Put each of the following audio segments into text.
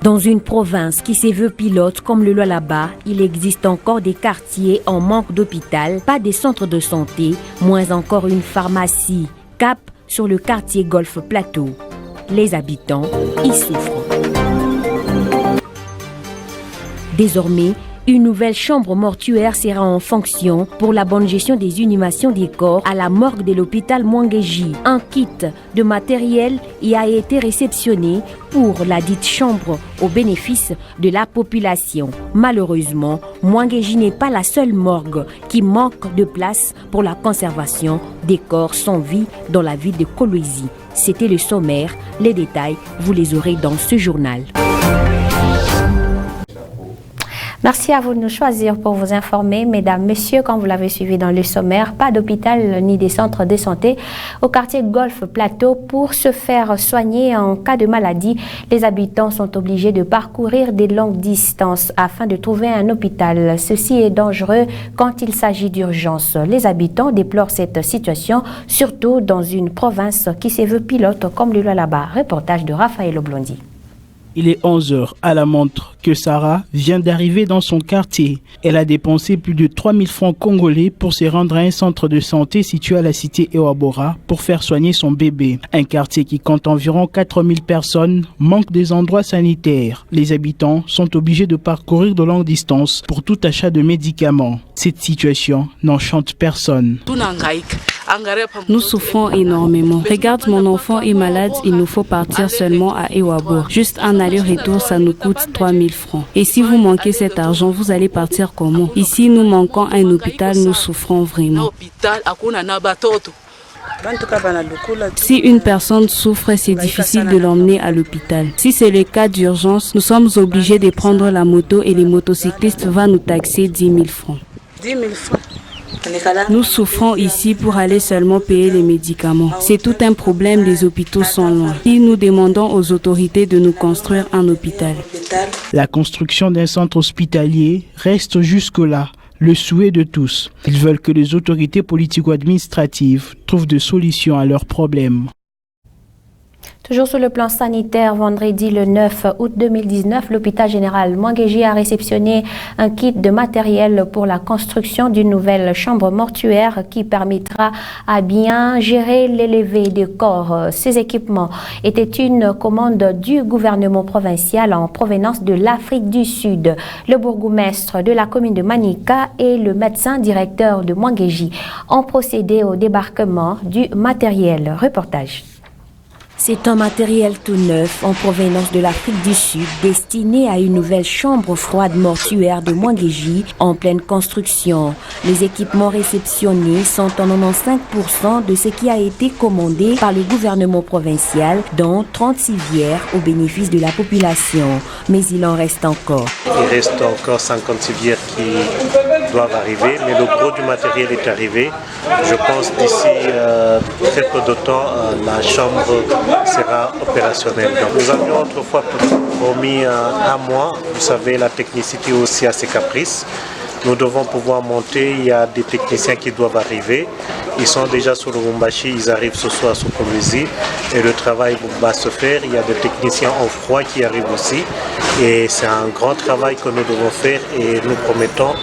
Dans une province qui se veut pilote comme le Lualaba, il existe encore des quartiers en manque d'hôpital, pas des centres de santé, moins encore une pharmacie. Cap sur le quartier Golfe Plateau. Les habitants y souffrent. Désormais, une nouvelle chambre mortuaire sera en fonction pour la bonne gestion des inhumations des corps à la morgue de l'hôpital Mwangeji. Un kit de matériel y a été réceptionné pour la dite chambre au bénéfice de la population. Malheureusement, Mwangeji n'est pas la seule morgue qui manque de place pour la conservation des corps sans vie dans la ville de Kolwezi. C'était le sommaire. Les détails, vous les aurez dans ce journal. Merci à vous de nous choisir pour vous informer. Mesdames, Messieurs, comme vous l'avez suivi dans le sommaire, pas d'hôpital ni des centres de santé au quartier Golfe Plateau. Pour se faire soigner en cas de maladie, les habitants sont obligés de parcourir des longues distances afin de trouver un hôpital. Ceci est dangereux quand il s'agit d'urgence. Les habitants déplorent cette situation, surtout dans une province qui se veut pilote comme le Lualaba. Reportage de Raphaël Oblondi. Il est 11h à la montre que Sarah vient d'arriver dans son quartier. Elle a dépensé plus de 3000 francs congolais pour se rendre à un centre de santé situé à la cité Ewabora pour faire soigner son bébé. Un quartier qui compte environ 4000 personnes manque des endroits sanitaires. Les habitants sont obligés de parcourir de longues distances pour tout achat de médicaments. Cette situation n'enchante personne. Nous souffrons énormément. Regarde, mon enfant est malade, il nous faut partir seulement à Ewabo. Juste un aller-retour, ça nous coûte 3000 francs. Et si vous manquez cet argent, vous allez partir comment? Ici, nous manquons un hôpital, nous souffrons vraiment. Si une personne souffre, c'est difficile de l'emmener à l'hôpital. Si c'est le cas d'urgence, nous sommes obligés de prendre la moto et les motocyclistes vont nous taxer 10 000 francs. 10 000 francs. Nous souffrons ici pour aller seulement payer les médicaments. C'est tout un problème, les hôpitaux sont loin. Et nous demandons aux autorités de nous construire un hôpital. La construction d'un centre hospitalier reste jusque-là le souhait de tous. Ils veulent que les autorités politico-administratives trouvent des solutions à leurs problèmes. Toujours sur le plan sanitaire, vendredi le 9 août 2019, l'hôpital général Mwangeji a réceptionné un kit de matériel pour la construction d'une nouvelle chambre mortuaire qui permettra à bien gérer l'élevé des corps. Ces équipements étaient une commande du gouvernement provincial en provenance de l'Afrique du Sud. Le bourgmestre de la commune de Manika et le médecin directeur de Mwangeji ont procédé au débarquement du matériel. Reportage. C'est un matériel tout neuf en provenance de l'Afrique du Sud destiné à une nouvelle chambre froide mortuaire de Mwangeji en pleine construction. Les équipements réceptionnés sont en 95% de ce qui a été commandé par le gouvernement provincial, dont 30 civières au bénéfice de la population. Mais il en reste encore. Il reste encore 50 civières qui doivent arriver, mais le gros du matériel est arrivé. Je pense d'ici très peu de temps, la chambre sera opérationnelle. Donc, nous avions autrefois promis un mois. Vous savez, la technicité aussi a ses caprices. Nous devons pouvoir monter. Il y a des techniciens qui doivent arriver. Ils sont déjà sur le Lubumbashi. Ils arrivent ce soir sur Kolwezi. Et le travail va se faire. Il y a des techniciens en froid qui arrivent aussi. Et c'est un grand travail que nous devons faire. Et nous promettons,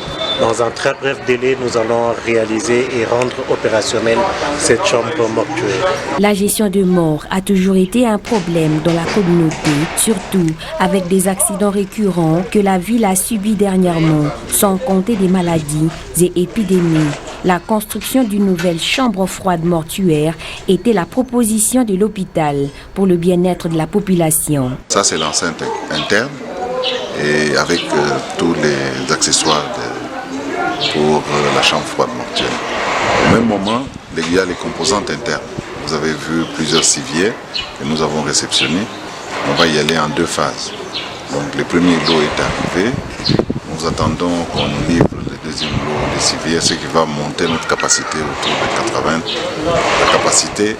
dans un très bref délai, nous allons réaliser et rendre opérationnelle cette chambre mortuaire. La gestion de morts a toujours été un problème dans la communauté, surtout avec des accidents récurrents que la ville a subis dernièrement, sans compter des maladies et épidémies. La construction d'une nouvelle chambre froide mortuaire était la proposition de l'hôpital pour le bien-être de la population. Ça, c'est l'enceinte interne et avec tous les accessoires pour la chambre froide mortuaire. Au même moment, il y a les composantes internes. Vous avez vu plusieurs civières que nous avons réceptionnés. On va y aller en 2 phases. Donc le premier lot est arrivé. Nous attendons qu'on nous livre le deuxième lot de civières, ce qui va monter notre capacité autour de 80. La capacité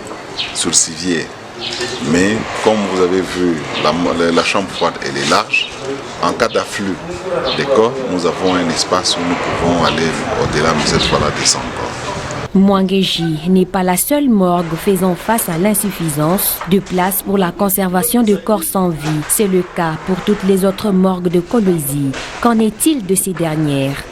sur civière. Mais comme vous avez vu, la chambre froide elle est large. En cas d'afflux des corps, nous avons un espace où nous pouvons aller au-delà, mais cette fois-là descendre. Mwangeji n'est pas la seule morgue faisant face à l'insuffisance de place pour la conservation de corps sans vie. C'est le cas pour toutes les autres morgues de Kolwezi. Qu'en est-il de ces dernières?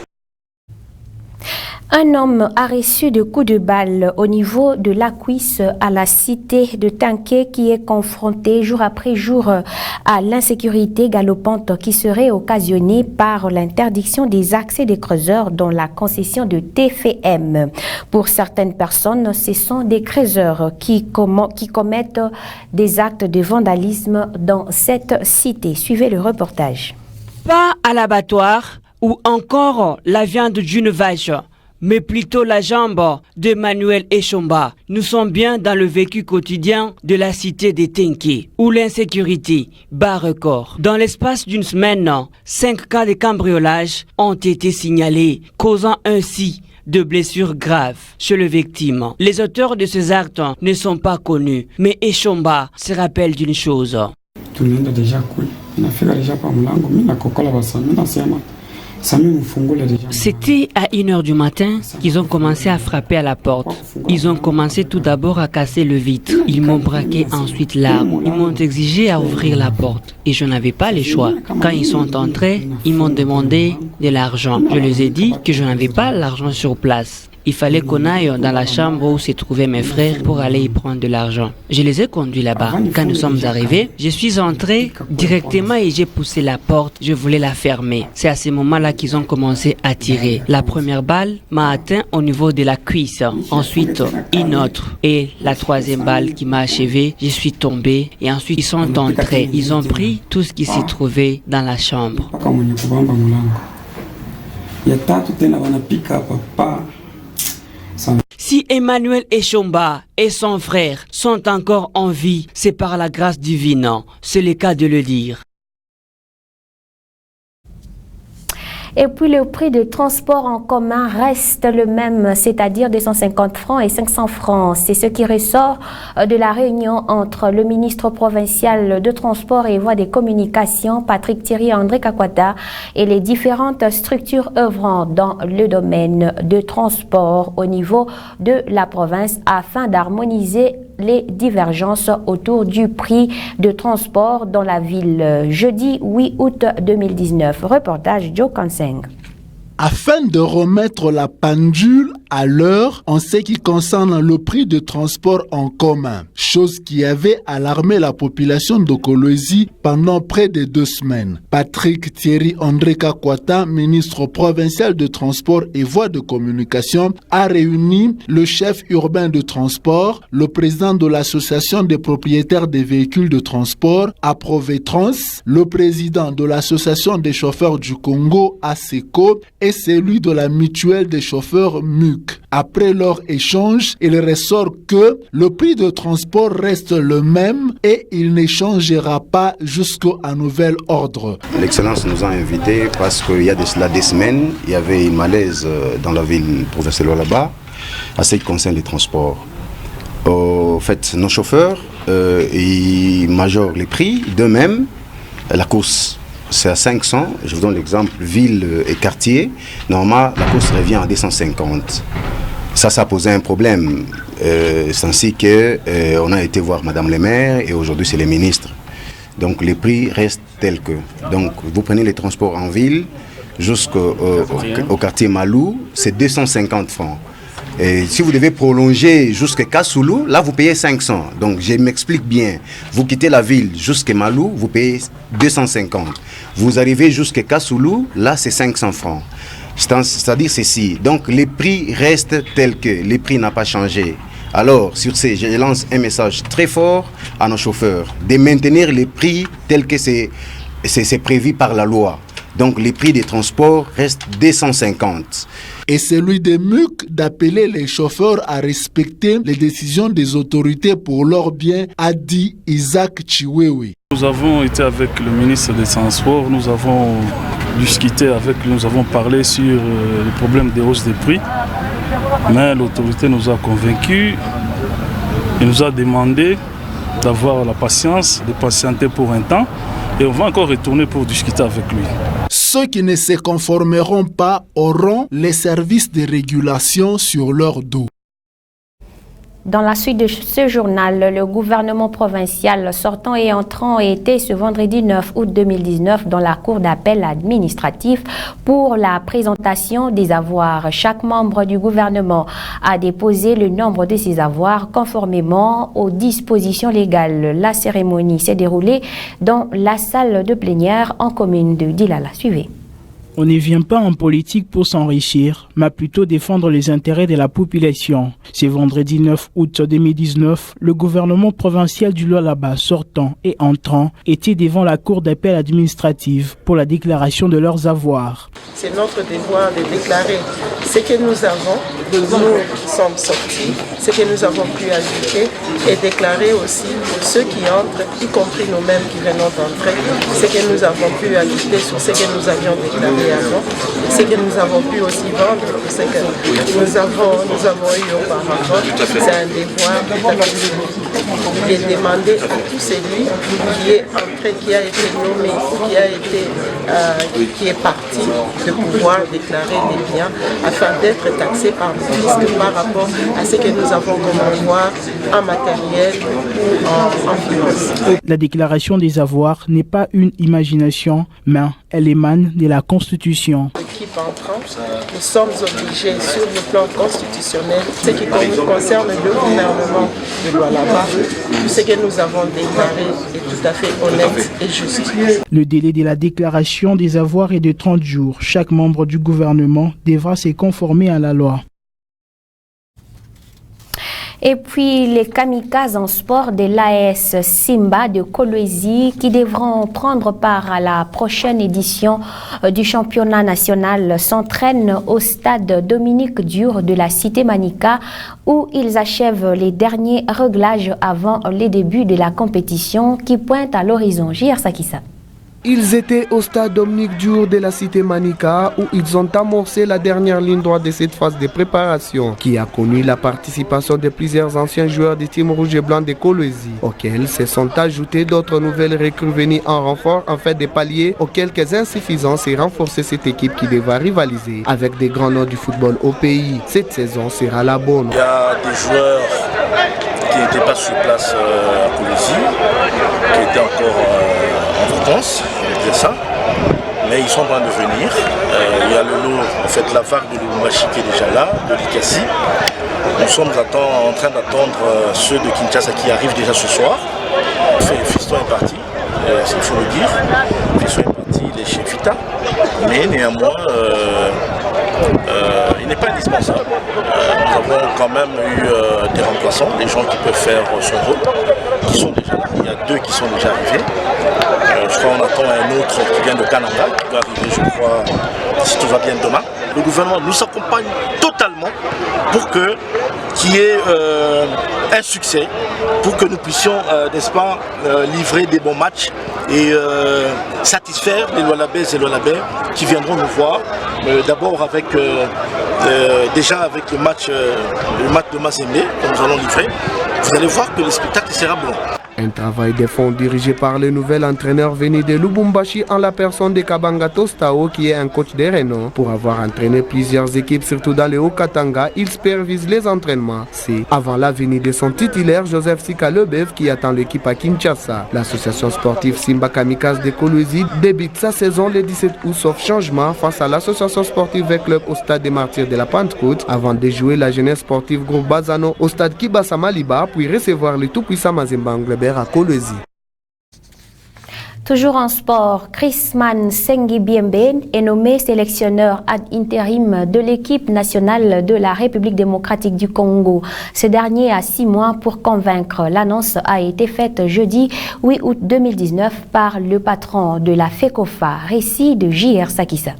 Un homme a reçu de coups de balle au niveau de la cuisse à la cité de Tanké qui est confronté jour après jour à l'insécurité galopante qui serait occasionnée par l'interdiction des accès des creuseurs dans la concession de TFM. Pour certaines personnes, ce sont des creuseurs qui commettent des actes de vandalisme dans cette cité. Suivez le reportage. Pas à l'abattoir ou encore la viande d'une vache, mais plutôt la jambe de Manuel Eshomba. Nous sommes bien dans le vécu quotidien de la cité de Tenké, où l'insécurité bat record. Dans l'espace d'une semaine, 5 cas de cambriolage ont été signalés, causant ainsi de blessures graves chez le victime. Les auteurs de ces actes ne sont pas connus, mais Eshomba se rappelle d'une chose. C'était à 1h du matin qu'ils ont commencé à frapper à la porte. Ils ont commencé tout d'abord à casser le vitre. Ils m'ont braqué ensuite l'arme. Ils m'ont exigé à ouvrir la porte et je n'avais pas le choix. Quand ils sont entrés, ils m'ont demandé de l'argent. Je les ai dit que je n'avais pas l'argent sur place. Il fallait qu'on aille dans la chambre où se trouvaient mes frères pour aller y prendre de l'argent. Je les ai conduits là-bas. Quand nous sommes arrivés, je suis entré directement et j'ai poussé la porte. Je voulais la fermer. C'est à ce moment-là qu'ils ont commencé à tirer. La première balle m'a atteint au niveau de la cuisse. Ensuite, une autre. Et la troisième balle qui m'a achevé, je suis tombé. Et ensuite, ils sont entrés. Ils ont pris tout ce qui s'y trouvait dans la chambre. Si Emmanuel Eshomba et son frère sont encore en vie, c'est par la grâce divine. C'est le cas de le dire. Et puis le prix de transport en commun reste le même, c'est-à-dire 250 francs et 500 francs. C'est ce qui ressort de la réunion entre le ministre provincial de Transport et Voies des Communications, Patrick Thierry André Kakwata, et les différentes structures œuvrant dans le domaine de transport au niveau de la province afin d'harmoniser les divergences autour du prix de transport dans la ville. Jeudi 8 août 2019. Reportage Joe Kanseng. Afin de remettre la pendule à l'heure en ce qui concerne le prix de transport en commun, chose qui avait alarmé la population de Kolwezi pendant près de 2 semaines. Patrick Thierry André Kakwata, ministre provincial de Transport et Voies de Communication, a réuni le chef urbain de transport, le président de l'association des propriétaires des véhicules de transport, Aprovetrans, le président de l'association des chauffeurs du Congo, ASECO, et celui de la mutuelle des chauffeurs MUC. Après leur échange, il ressort que le prix de transport reste le même et il ne changera pas jusqu'à nouvel ordre. L'Excellence nous a invités parce qu'il y a de cela 2 semaines, il y avait une malaise dans la ville provinciale là-bas, à ce qui concerne les transports. En fait, nos chauffeurs, ils majorent les prix d'eux-mêmes, la course. C'est à 500, je vous donne l'exemple, ville et quartier. Normalement, la course revient à 250. Ça a posé un problème. C'est ainsi qu'on a été voir Madame le maire et aujourd'hui c'est les ministres. Donc les prix restent tels que. Donc vous prenez les transports en ville jusqu'au quartier Malou, c'est 250 francs. Et si vous devez prolonger jusqu'à Kassoulou, là vous payez 500. Donc je m'explique bien. Vous quittez la ville jusqu'à Malou, vous payez 250. Vous arrivez jusqu'à Kassoulou, là c'est 500 francs. C'est-à-dire ceci. Donc les prix restent tels que, les prix n'ont pas changé. Alors, sur ce, je lance un message très fort à nos chauffeurs de maintenir les prix tels que c'est prévu par la loi. Donc les prix des transports restent 250. Et celui des MUC d'appeler les chauffeurs à respecter les décisions des autorités pour leur bien, a dit Isaac Chiwewe. Nous avons été avec le ministre des Transports, nous avons discuté avec lui, nous avons parlé sur le problème des hausses des prix. Mais l'autorité nous a convaincus et nous a demandé d'avoir la patience, de patienter pour un temps. Et on va encore retourner pour discuter avec lui. Ceux qui ne se conformeront pas auront les services de régulation sur leur dos. Dans la suite de ce journal, le gouvernement provincial sortant et entrant était ce vendredi 9 août 2019 dans la cour d'appel administratif pour la présentation des avoirs. Chaque membre du gouvernement a déposé le nombre de ses avoirs conformément aux dispositions légales. La cérémonie s'est déroulée dans la salle de plénière en commune de Dilala. Suivez. On ne vient pas en politique pour s'enrichir, mais plutôt défendre les intérêts de la population. Ce vendredi 9 août 2019, le gouvernement provincial du Lualaba sortant et entrant était devant la cour d'appel administrative pour la déclaration de leurs avoirs. C'est notre devoir de déclarer ce que nous avons, nous sommes sortis, ce que nous avons pu ajouter et déclarer aussi ceux qui entrent, y compris nous-mêmes qui venons d'entrer, ce que nous avons pu ajouter sur ce que nous avions déclaré avant, ce que nous avons pu aussi vendre, ce que nous avons eu auparavant. C'est un devoir de demander à tout celui qui est entré, qui a été nommé, qui est parti, de pouvoir déclarer les biens afin d'être taxé par le fisc par rapport à ce que nous avons comme avoir en matériel ou en finance. La déclaration des avoirs n'est pas une imagination, mais elle émane de la Constitution. L'équipe entrant, nous sommes obligés sur le plan constitutionnel, ce qui concerne le gouvernement de Lualaba, tout ce que nous avons déclaré est tout à fait honnête et juste. Le délai de la déclaration des avoirs est de 30 jours. Chaque membre du gouvernement devra se conformer à la loi. Et puis les kamikazes en sport de l'AS Simba de Kolwezi qui devront prendre part à la prochaine édition du championnat national s'entraînent au stade Dominique Dur de la cité Manika où ils achèvent les derniers réglages avant les débuts de la compétition qui pointe à l'horizon. J.R. Sakissa. Ils étaient au stade Dominique Dur de la cité Manika où ils ont amorcé la dernière ligne droite de cette phase de préparation qui a connu la participation de plusieurs anciens joueurs du team rouge et blanc de Kolwezi, auxquels se sont ajoutés d'autres nouvelles recrues venues en renfort afin de pallier aux quelques insuffisances et renforcer cette équipe qui devra rivaliser avec des grands noms du football au pays. Cette saison sera la bonne. Il y a des joueurs qui n'étaient pas sur place à Kolwezi, qui étaient encore en vacances, on va dire ça, mais ils sont en train de venir. Il y a le lot, en fait, la vague de Lubumbashi qui est déjà là, de l'Ikasi. Nous sommes en train d'attendre ceux de Kinshasa qui arrivent déjà ce soir. Fiston est parti, il faut le dire. Fiston est parti, il est chez Vita, mais néanmoins, il n'est pas indispensable. Nous avons quand même eu des remplaçants, des gens qui peuvent faire son rôle, qui sont déjà là. Il y a 2 qui sont déjà arrivés. Je crois qu'on attend un autre qui vient de Canada, qui doit arriver, je crois, si tout va bien demain. Le gouvernement nous accompagne totalement pour qu'il y ait un succès, pour que nous puissions, n'est-ce pas, livrer des bons matchs et satisfaire les Lualabais et Lualabais qui viendront nous voir. D'abord avec déjà avec le match de Mazembe que nous allons livrer. Vous allez voir que le spectacle sera bon. Un travail de fond dirigé par le nouvel entraîneur venu de Lubumbashi en la personne de Kabanga Tostao qui est un coach de renom. Pour avoir entraîné plusieurs équipes, surtout dans le Haut-Katanga, il supervise les entraînements. C'est avant la venue de son titulaire Joseph Sika Lebev qui attend l'équipe à Kinshasa. L'association sportive Simba Kamikaze de Kolwezi débute sa saison le 17 août sauf changement face à l'association sportive V Club au stade des Martyrs de la Pentecôte avant de jouer la jeunesse sportive Groupe Bazano au stade Kibasa Maliba puis recevoir le tout-puissant Mazembe Anglebert à Kolwezi. Toujours en sport, Chrisman Sengi Biembe est nommé sélectionneur ad interim de l'équipe nationale de la République démocratique du Congo. Ce dernier a 6 mois pour convaincre. L'annonce a été faite jeudi 8 août 2019 par le patron de la FECOFA, récit de J.R. Sakissa.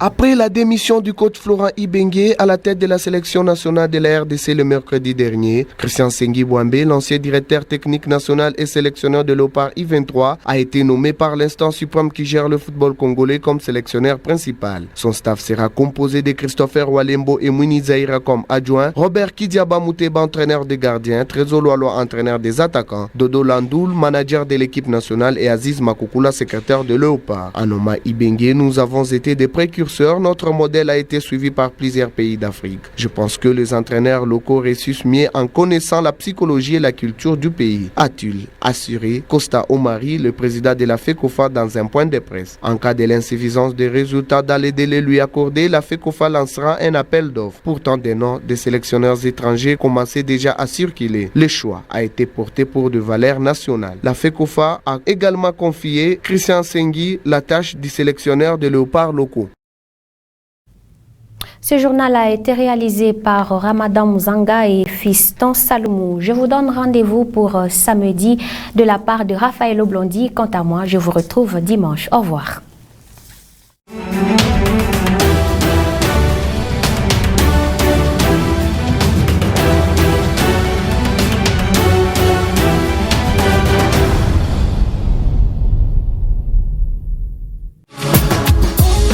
Après la démission du coach Florent Ibengue à la tête de la sélection nationale de la RDC le mercredi dernier, Christian Sengi Bouambe, l'ancien directeur technique national et sélectionneur de Léopard I-23, a été nommé par l'instance suprême qui gère le football congolais comme sélectionneur principal. Son staff sera composé de Christopher Walembo et Mouni Zaïra comme adjoint, Robert Kidiaba Mouteba, entraîneur des gardiens, Trésor Loalo, entraîneur des attaquants, Dodo Landoul, manager de l'équipe nationale et Aziz Makoukoula, secrétaire de Léopard. En nommant Ibengue, nous avons été des précurseurs. Notre modèle a été suivi par plusieurs pays d'Afrique. Je pense que les entraîneurs locaux réussissent mieux en connaissant la psychologie et la culture du pays, a-t-il assuré Costa Omari, le président de la FECOFA, dans un point de presse. En cas de l'insuffisance des résultats dans les délais lui accordés, la FECOFA lancera un appel d'offres. Pourtant, des noms de sélectionneurs étrangers commençaient déjà à circuler. Le choix a été porté pour de valeurs nationales. La FECOFA a également confié Christian Sengi la tâche du sélectionneur de léopards locaux. Ce journal a été réalisé par Ramadan Mouzanga et Fiston Saloumou. Je vous donne rendez-vous pour samedi de la part de Raphaël Oblondi. Quant à moi, je vous retrouve dimanche. Au revoir.